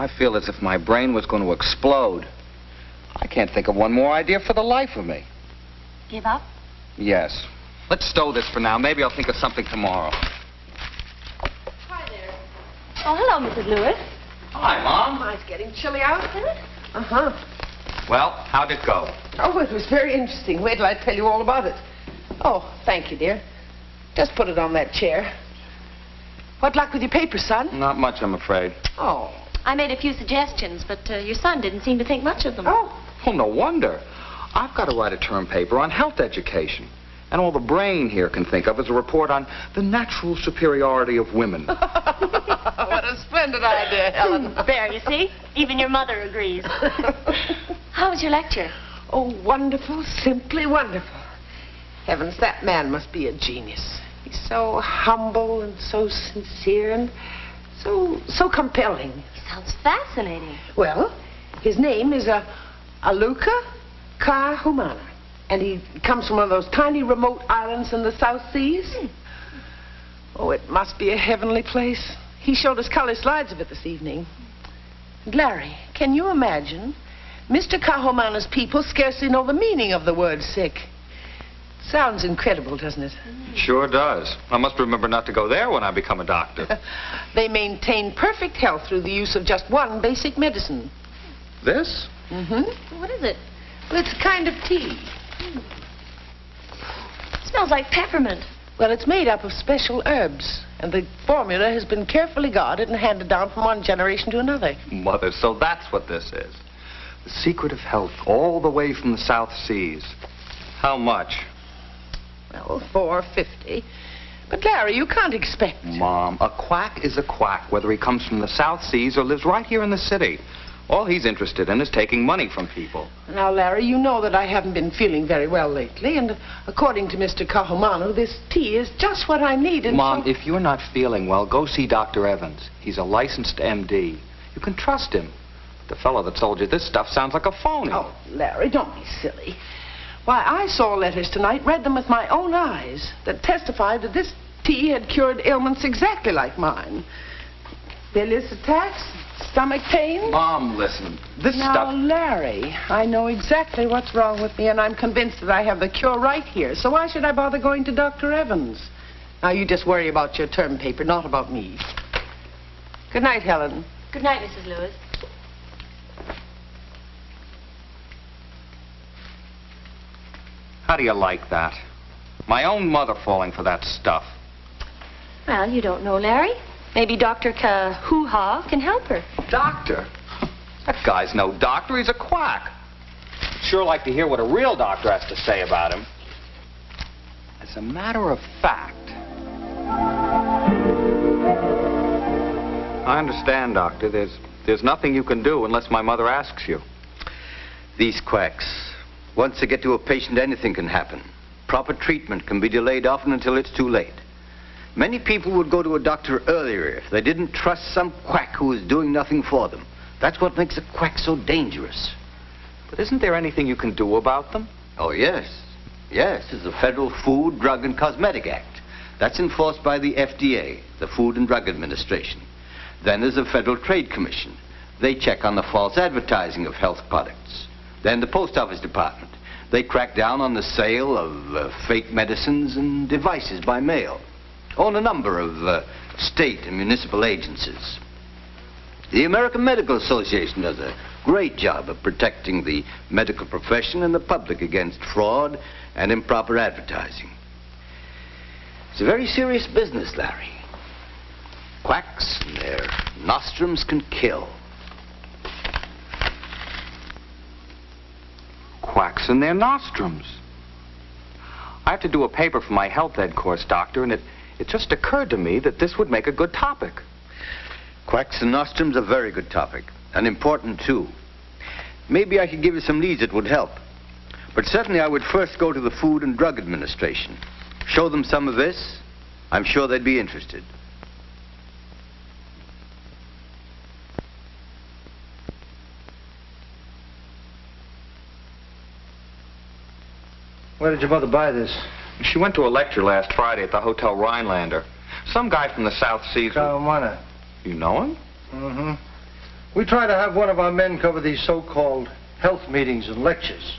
I feel as if my brain was going to explode. I can't think of one more idea for the life of me. Give up? Yes. Let's stow this for now. Maybe I'll think of something tomorrow. Hi there. Oh, hello, Mrs. Lewis. Hi, Mom. Oh, it's getting chilly out, isn't it? Uh-huh. Well, how'd it go? Oh, it was very interesting. Wait till I tell you all about it. Oh, thank you, dear. Just put it on that chair. What luck with your paper, son? Not much, I'm afraid. Oh. I made a few suggestions, but your son didn't seem to think much of them. Oh. Oh, no wonder. I've got to write a term paper on health education. And all the brain here can think of is a report on the natural superiority of women. What a splendid idea, Helen. There, you see? Even your mother agrees. How was your lecture? Oh, wonderful, simply wonderful. Heavens, that man must be a genius. He's so humble and so sincere and so compelling. He sounds fascinating. Well, his name is Aluka Kahumana. And he comes from one of those tiny remote islands in the South Seas. Oh, it must be a heavenly place. He showed us color slides of it this evening. And Larry, can you imagine? Mr. Kahumana's people scarcely know the meaning of the word sick. Sounds incredible, doesn't it? Sure does. I must remember not to go there when I become a doctor. They maintain perfect health through the use of just one basic medicine. This? Mm-hmm. What is it? Well, it's a kind of tea. Smells like peppermint. Well, it's made up of special herbs, and the formula has been carefully guarded and handed down from one generation to another. Mother, so that's what this is. The secret of health, all the way from the South Seas. How much? Well, $4.50. But, Larry, you can't expect... Mom, a quack is a quack, whether he comes from the South Seas or lives right here in the city. All he's interested in is taking money from people. Now, Larry, you know that I haven't been feeling very well lately, and according to Mr. Kahumanu, this tea is just what I need. And Mom, so... if you're not feeling well, go see Dr. Evans. He's a licensed MD. You can trust him. The fellow that sold you this stuff sounds like a phony. Oh, Larry, don't be silly. Why, I saw letters tonight, read them with my own eyes, that testified that this tea had cured ailments exactly like mine. Bilious attacks, stomach pain. Mom, listen. This Now, stuff... Larry, I know exactly what's wrong with me, and I'm convinced that I have the cure right here. So why should I bother going to Dr. Evans? Now, you just worry about your term paper, not about me. Good night, Helen. Good night, Mrs. Lewis. How do you like that? My own mother falling for that stuff. Well, you don't know, Larry. Maybe Dr. Hoo-Ha can help her. Doctor? That guy's no doctor. He's a quack. Sure like to hear what a real doctor has to say about him. As a matter of fact... I understand, Doctor. There's nothing you can do unless my mother asks you. These quacks, once they get to a patient, anything can happen. Proper treatment can be delayed often until it's too late. Many people would go to a doctor earlier if they didn't trust some quack who is doing nothing for them. That's what makes a quack so dangerous. But isn't there anything you can do about them? Oh, yes. Yes, there's the Federal Food, Drug, and Cosmetic Act. That's enforced by the FDA, the Food and Drug Administration. Then there's the Federal Trade Commission. They check on the false advertising of health products. Then the Post Office Department. They crack down on the sale of fake medicines and devices by mail. On a number of state and municipal agencies. The American Medical Association does a great job of protecting the medical profession and the public against fraud and improper advertising. It's a very serious business, Larry. Quacks and their nostrums can kill. Quacks in their nostrums. I have to do a paper for my health ed course, Doctor, and it just occurred to me that this would make a good topic. Quacks and nostrums are a very good topic, and important too. Maybe I could give you some leads that would help. But certainly I would first go to the Food and Drug Administration. Show them some of this. I'm sure they'd be interested. Where did your mother buy this? She went to a lecture last Friday at the Hotel Rhinelander. Some guy from the South Seas... Kahumana. You know him? Mm-hmm. We try to have one of our men cover these so-called health meetings and lectures.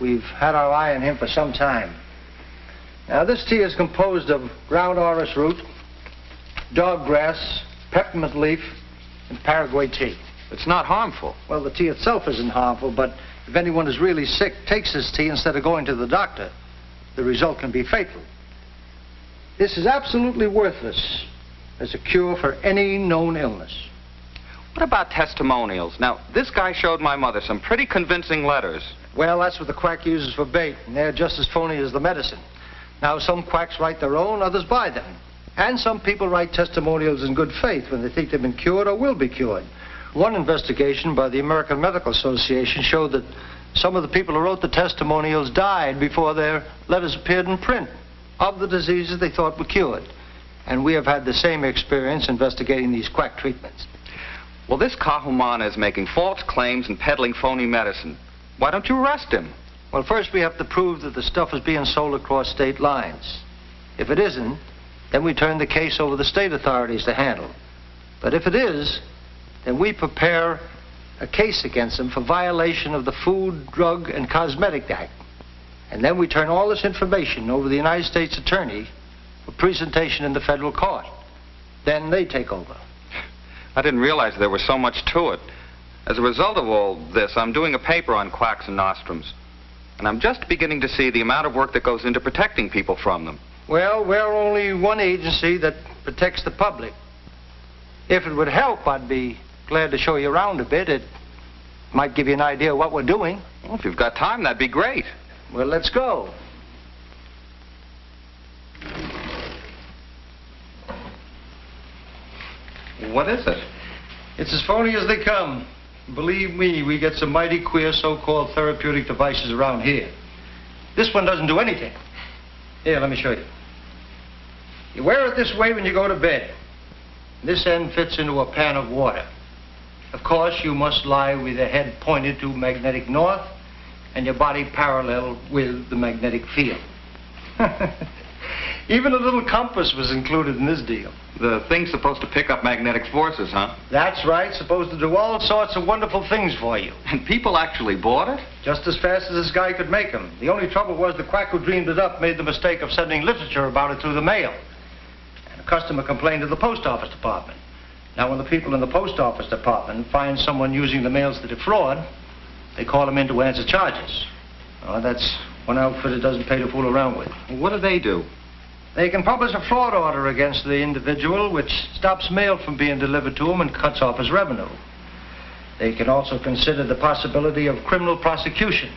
We've had our eye on him for some time. Now, this tea is composed of ground orris root, doggrass, peppermint leaf, and Paraguay tea. It's not harmful. Well, the tea itself isn't harmful, but if anyone is really sick, takes this tea instead of going to the doctor, the result can be fatal. This is absolutely worthless as a cure for any known illness. What about testimonials? Now, this guy showed my mother some pretty convincing letters. Well, that's what the quack uses for bait, and they're just as phony as the medicine. Now, some quacks write their own, others buy them. And some people write testimonials in good faith when they think they've been cured or will be cured. One investigation by the American Medical Association showed that some of the people who wrote the testimonials died before their letters appeared in print of the diseases they thought were cured. And we have had the same experience investigating these quack treatments. Well, this Kahumana is making false claims and peddling phony medicine. Why don't you arrest him? Well, first we have to prove that the stuff is being sold across state lines. If it isn't, then we turn the case over to the state authorities to handle. But if it is, then we prepare a case against him for violation of the Food, Drug, and Cosmetic Act. And then we turn all this information over to the United States Attorney for presentation in the federal court. Then they take over. I didn't realize there was so much to it. As a result of all this, I'm doing a paper on Quacks and Nostrums. And I'm just beginning to see the amount of work that goes into protecting people from them. Well, we're only one agency that protects the public. If it would help, I'd be glad to show you around a bit. It might give you an idea of what we're doing. Well, if you've got time, that'd be great. Well, let's go. What is it? It's as phony as they come. Believe me, we get some mighty queer so-called therapeutic devices around here. This one doesn't do anything. Here, let me show you. You wear it this way when you go to bed. This end fits into a pan of water. Of course, you must lie with your head pointed to magnetic north and your body parallel with the magnetic field. Even a little compass was included in this deal. The thing's supposed to pick up magnetic forces, huh? That's right, supposed to do all sorts of wonderful things for you. And people actually bought it? Just as fast as this guy could make them. The only trouble was the quack who dreamed it up made the mistake of sending literature about it through the mail. And a customer complained to the post office department. Now, when the people in the post office department find someone using the mails to defraud, they call them in to answer charges. Oh, that's one outfit it doesn't pay to fool around with. What do they do? They can publish a fraud order against the individual, which stops mail from being delivered to him and cuts off his revenue. They can also consider the possibility of criminal prosecution.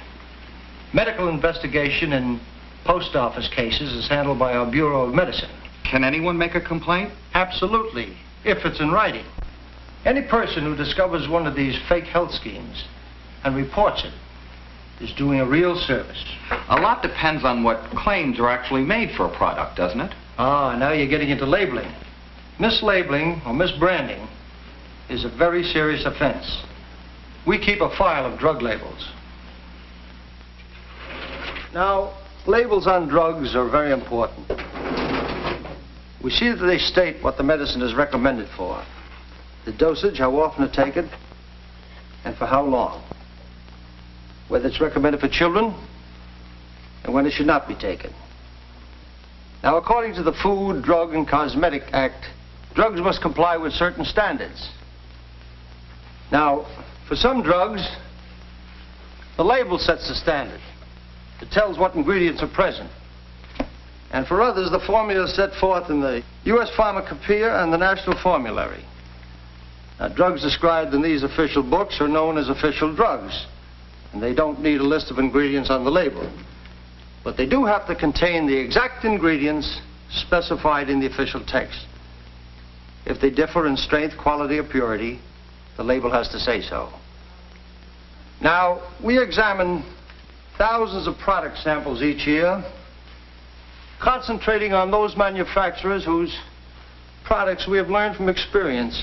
Medical investigation in post office cases is handled by our Bureau of Medicine. Can anyone make a complaint? Absolutely, if it's in writing. Any person who discovers one of these fake health schemes and reports it is doing a real service. A lot depends on what claims are actually made for a product, doesn't it? Ah, now you're getting into labeling. Mislabeling or misbranding is a very serious offense. We keep a file of drug labels. Now, labels on drugs are very important. We see that they state what the medicine is recommended for, the dosage, how often to take it, and for how long. Whether it's recommended for children and when it should not be taken. Now, according to the Food, Drug, and Cosmetic Act, drugs must comply with certain standards. Now, for some drugs, the label sets the standard. It tells what ingredients are present. And for others, the formula is set forth in the U.S. Pharmacopoeia and the National Formulary. Now, drugs described in these official books are known as official drugs. And they don't need a list of ingredients on the label. But they do have to contain the exact ingredients specified in the official text. If they differ in strength, quality, or purity, the label has to say so. Now, we examine thousands of product samples each year, concentrating on those manufacturers whose products we have learned from experience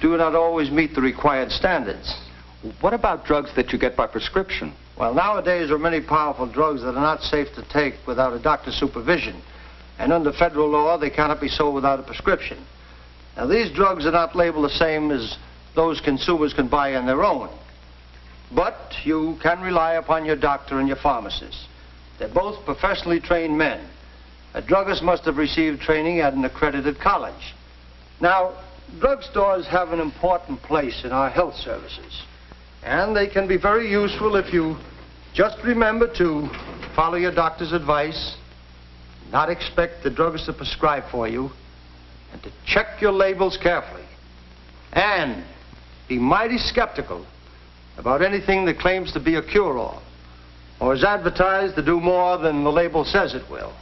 do not always meet the required standards. What about drugs that you get by prescription? Well, nowadays there are many powerful drugs that are not safe to take without a doctor's supervision. And under federal law, they cannot be sold without a prescription. Now, these drugs are not labeled the same as those consumers can buy on their own. But you can rely upon your doctor and your pharmacist. They're both professionally trained men. A druggist must have received training at an accredited college. Now, drugstores have an important place in our health services. And they can be very useful if you just remember to follow your doctor's advice, not expect the druggist to prescribe for you, and to check your labels carefully. And be mighty skeptical about anything that claims to be a cure-all, or is advertised to do more than the label says it will.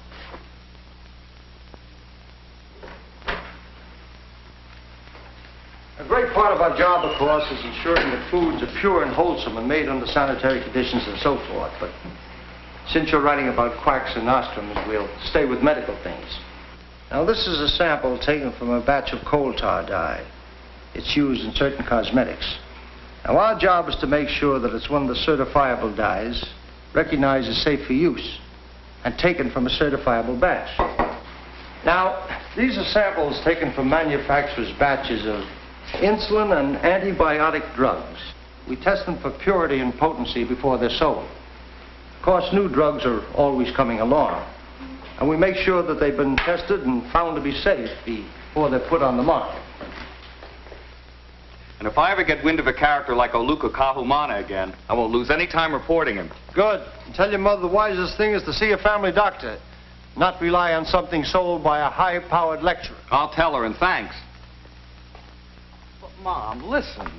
A great part of our job, of course, is ensuring that foods are pure and wholesome and made under sanitary conditions and so forth. But since you're writing about quacks and nostrums, we'll stay with medical things. Now, this is a sample taken from a batch of coal tar dye. It's used in certain cosmetics. Now, our job is to make sure that it's one of the certifiable dyes, recognized as safe for use, and taken from a certifiable batch. Now, these are samples taken from manufacturers' batches of insulin and antibiotic drugs. We test them for purity and potency before they're sold. Of course, new drugs are always coming along, and we make sure that they've been tested and found to be safe before they're put on the market. And if I ever get wind of a character like Oluka Kahumana again, I won't lose any time reporting him. Good. And tell your mother the wisest thing is to see a family doctor, not rely on something sold by a high-powered lecturer. I'll tell her, and thanks. But, Mom, listen.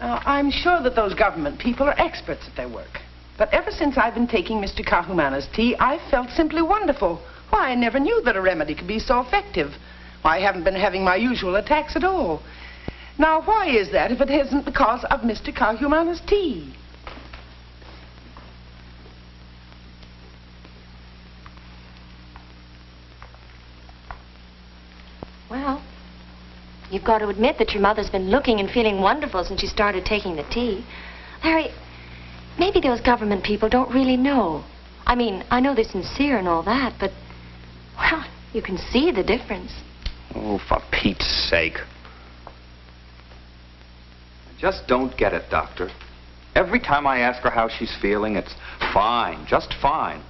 Now, I'm sure that those government people are experts at their work. But ever since I've been taking Mr. Kahumana's tea, I've felt simply wonderful. Why, I never knew that a remedy could be so effective. Why, I haven't been having my usual attacks at all. Now, why is that if it isn't because of Mr. Kahumana's tea? Well, you've got to admit that your mother's been looking and feeling wonderful since she started taking the tea. Larry, maybe those government people don't really know. I mean, I know they're sincere and all that, but, well, you can see the difference. Oh, for Pete's sake. I just don't get it, Doctor. Every time I ask her how she's feeling, it's fine, just fine.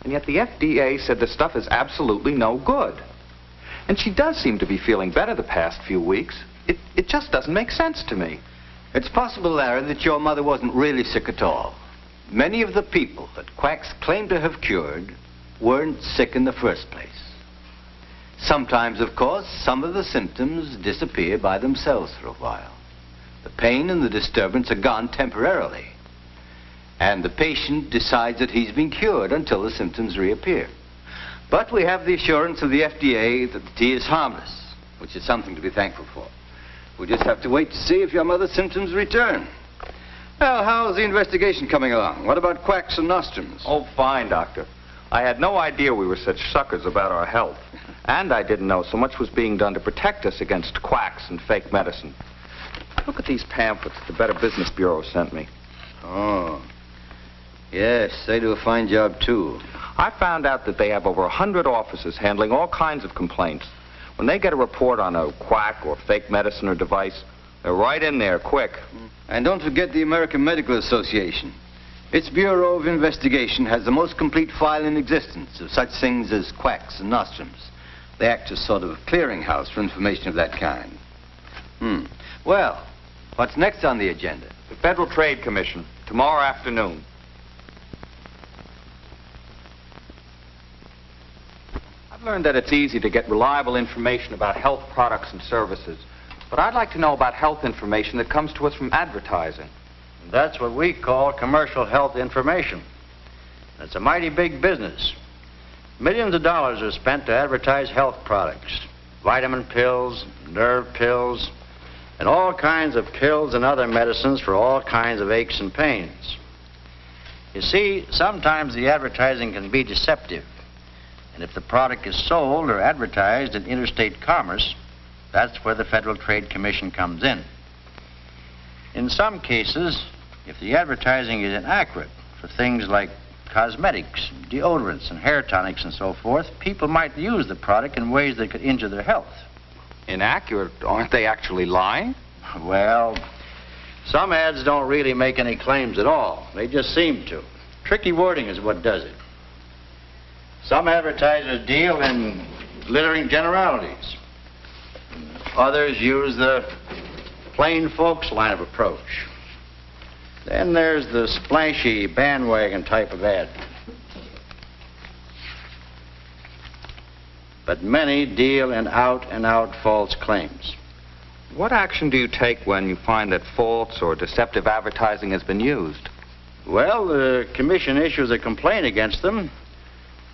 And yet the FDA said the stuff is absolutely no good. And she does seem to be feeling better the past few weeks. It just doesn't make sense to me. It's possible, Larry, that your mother wasn't really sick at all. Many of the people that quacks claim to have cured weren't sick in the first place. Sometimes, of course, some of the symptoms disappear by themselves for a while. The pain and the disturbance are gone temporarily. And the patient decides that he's been cured until the symptoms reappear. But we have the assurance of the FDA that the tea is harmless, which is something to be thankful for. We just have to wait to see if your mother's symptoms return. Well, how's the investigation coming along? What about quacks and nostrums? Oh, fine, Doctor. I had no idea we were such suckers about our health. And I didn't know so much was being done to protect us against quacks and fake medicine. Look at these pamphlets the Better Business Bureau sent me. Oh. Yes, they do a fine job, too. I found out that they have over 100 offices handling all kinds of complaints. When they get a report on a quack or fake medicine or device, they're right in there quick. And don't forget the American Medical Association. Its Bureau of Investigation has the most complete file in existence of such things as quacks and nostrums. They act as sort of a clearinghouse for information of that kind. Well, what's next on the agenda? The Federal Trade Commission, tomorrow afternoon. I've learned that it's easy to get reliable information about health products and services, but I'd like to know about health information that comes to us from advertising. That's what we call commercial health information. It's a mighty big business. Millions of dollars are spent to advertise health products, vitamin pills, nerve pills, and all kinds of pills and other medicines for all kinds of aches and pains. You see, sometimes the advertising can be deceptive. And if the product is sold or advertised in interstate commerce, that's where the Federal Trade Commission comes in. In some cases, if the advertising is inaccurate for things like cosmetics, deodorants, and hair tonics and so forth, people might use the product in ways that could injure their health. Inaccurate? Aren't they actually lying? Well, some ads don't really make any claims at all. They just seem to. Tricky wording is what does it. Some advertisers deal in glittering generalities. Others use the plain folks line of approach. Then there's the splashy bandwagon type of ad. But many deal in out-and-out false claims. What action do you take when you find that false or deceptive advertising has been used? Well, the commission issues a complaint against them,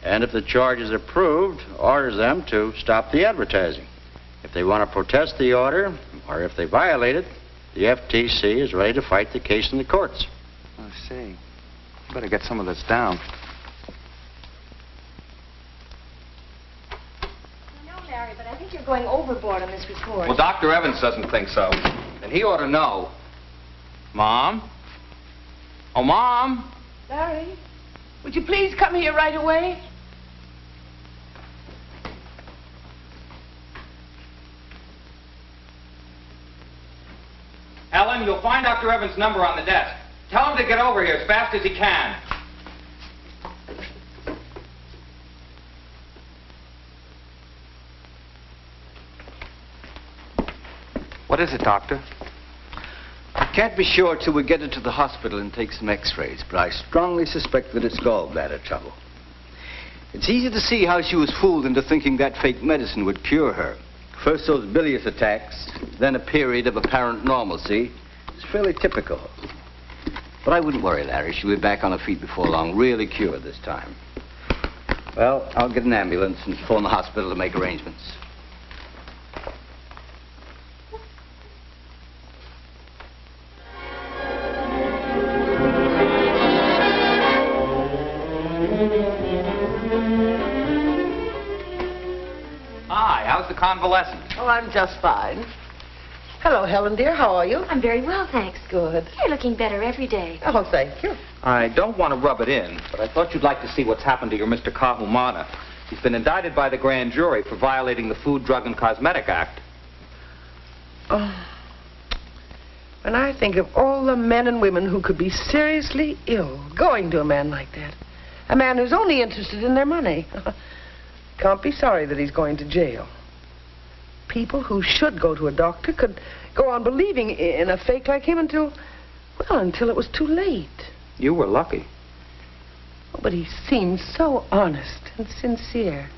and if the charge is approved, orders them to stop the advertising. If they want to protest the order, or if they violate it, the FTC is ready to fight the case in the courts. I see. Better get some of this down. Larry, but I think you're going overboard on this report. Well, Dr. Evans doesn't think so. And he ought to know. Mom? Oh, Mom? Larry, would you please come here right away? Ellen, you'll find Dr. Evans' number on the desk. Tell him to get over here as fast as he can. What is it, Doctor? I can't be sure till we get her to the hospital and take some x-rays, but I strongly suspect that it's gallbladder trouble. It's easy to see how she was fooled into thinking that fake medicine would cure her. First those bilious attacks, then a period of apparent normalcy. It's fairly typical. But I wouldn't worry, Larry. She'll be back on her feet before long, really cured this time. Well, I'll get an ambulance and phone the hospital to make arrangements. Hi, how's the convalescent? Oh, I'm just fine. Hello, Helen, dear. How are you? I'm very well, thanks. Good. You're looking better every day. Oh, thank you. I don't want to rub it in, but I thought you'd like to see what's happened to your Mr. Kahumana. He's been indicted by the grand jury for violating the Food, Drug, and Cosmetic Act. Oh. When I think of all the men and women who could be seriously ill going to a man like that, a man who's only interested in their money, can't be sorry that he's going to jail. People who should go to a doctor could go on believing in a fake like him until it was too late. You were lucky. Oh, but he seemed so honest and sincere.